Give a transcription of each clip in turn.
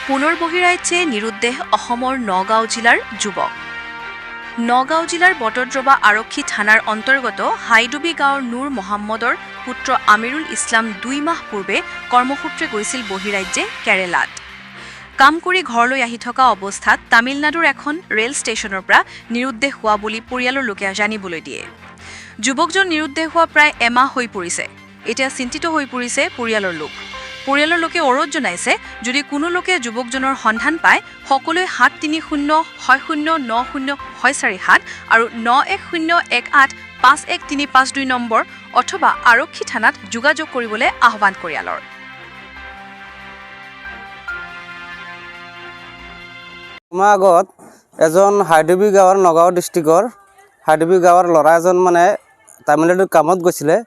পুনৰ বহিৰাজ্যে নিৰুদ্দেশ অসমৰ নগাঁও জিলাৰ যুৱক। নগাঁও জিলাৰ বটদ্ৰৱা আৰক্ষী থানাৰ অন্তৰ্গত হাইডুবি গাঁৱৰ নুৰ মহম্মদৰ পুত্ৰ আমিৰুল ইছলাম 2 মাহ পূৰ্বে কৰ্মসূত্ৰে গৈছিল বহিৰাজ্যে কেৰালাত। কাম কৰি ঘৰলৈ আহি থকা অৱস্থাত তামিলনাডুৰ এখন ৰেল ষ্টেচনৰ পৰা নিৰুদ্দেশ হোৱা বুলি পৰিয়ালৰ লোকে জানিবলৈ দিয়ে। যুৱকজন নিৰুদ্দেশ হোৱা প্ৰায় এমাহ হৈ পৰিছে। এতিয়া চিন্তিত হৈ পৰিছে পৰিয়ালৰ লোক। পৰিয়ালৰ লোকে অনুৰোধ জনাইছে, যদি কোনো লোকে যুৱকজনৰ সন্ধান পায় সকলোৱে 730609047 আৰু 9101851352 নম্বৰ অথবা আৰক্ষী থানাত যোগাযোগ কৰিবলৈ আহ্বান পৰিয়ালৰ। আমাৰ আগত এজন হাইডুবি গাঁৱৰ নগাঁও ডিষ্ট্ৰিক্টৰ হাইডুবি গাঁৱৰ ল'ৰা এজন মানে তামিলনাডুৰ কামত গৈছিলে।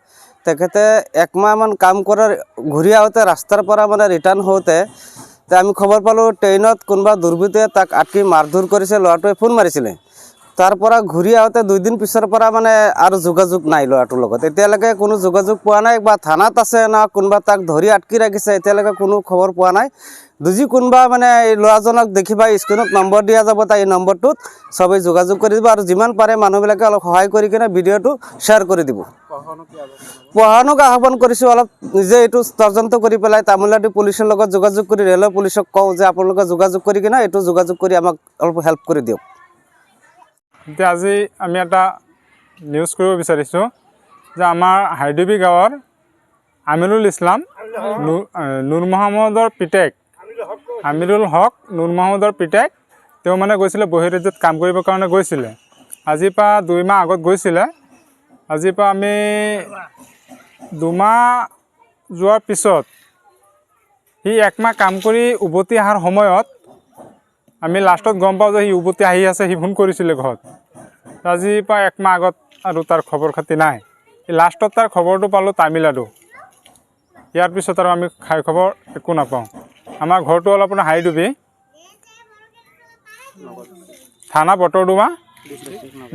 তেখেতে একমাহমান কাম কৰাৰ ঘূৰি আহোঁতে ৰাস্তাৰ পৰা মানে ৰিটাৰ্ণ হওঁতে আমি খবৰ পালোঁ ট্ৰেইনত কোনোবা দুৰ্বৃত্তই তাক আটকি মাৰধৰ কৰিছে। ল'ৰাটোৱে ফোন মাৰিছিলে। তাৰ পৰা ঘূৰি আহোঁতে 2 দিন পিছৰ পৰা মানে আৰু যোগাযোগ নাই ল'ৰাটোৰ লগত। এতিয়ালৈকে কোনো যোগাযোগ পোৱা নাই, বা থানাত আছে না কোনোবা তাক ধৰি আটকি ৰাখিছে, এতিয়ালৈকে কোনো খবৰ পোৱা নাই। যদি কোনোবা মানে এই ল'ৰাজনক দেখিবা স্ক্ৰীণত নম্বৰ দিয়া যাব, তাই এই নম্বৰটোত সবেই যোগাযোগ কৰি দিব আৰু যিমান পাৰে মানুহবিলাকে অলপ সহায় কৰি কিনে ভিডিঅ'টো শ্বেয়াৰ কৰি দিব। প্ৰশাসনক আহ্বান কৰিছোঁ অলপ নিজে এইটো তদন্ত কৰি পেলাই তামিলনাডু পুলিচৰ লগত যোগাযোগ কৰি ৰেলৰ পুলিচক কওঁ যে আপোনালোকে যোগাযোগ কৰি কিনে এইটো যোগাযোগ কৰি আমাক অলপ হেল্প কৰি দিয়ক। এতিয়া আজি আমি এটা নিউজ কৰিব বিচাৰিছোঁ যে আমাৰ হাইডুবি গাঁৱৰ আমিৰুল ইছলাম নুৰ মহম্মদৰ পিতেক আমিৰুল হক নুৰ মহম্মদৰ পিতেক, তেওঁ মানে গৈছিলে বহিৰাজ্যত কাম কৰিবৰ কাৰণে গৈছিলে। আজিৰ পৰা 2 মাহ আগত গৈছিলে। আজিৰ পৰা আমি 2 মাহ যোৱাৰ পিছত সি 1 মাহ কাম কৰি উভতি অহাৰ সময়ত আমি লাষ্টত গম পাওঁ যে সি উভতি আহি আছে। সি ফোন কৰিছিলে ঘৰত। আজিৰ পৰা 1 মাহ আগত আৰু তাৰ খবৰ খাতি নাই। লাষ্টত তাৰ খবৰটো পালোঁ তামিলনাডু। ইয়াৰ পিছত আৰু আমি খাই খবৰ একো নাপাওঁ। আমাৰ ঘৰটো হ'ল আপোনাৰ হাইডুবি, থানা বটদ্ৰৱা,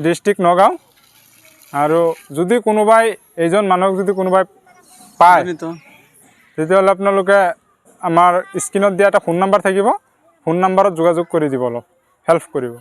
ডিষ্ট্ৰিক্ট নগাঁও। আৰু যদি কোনোবাই এইজন মানুহক যদি কোনোবাই পায় তেতিয়াহ'লে আপোনালোকে আমাৰ স্ক্ৰীণত দিয়া এটা ফোন নাম্বাৰ থাকিব, ফোন নাম্বাৰত যোগাযোগ কৰি দিব, অলপ হেল্প কৰিব।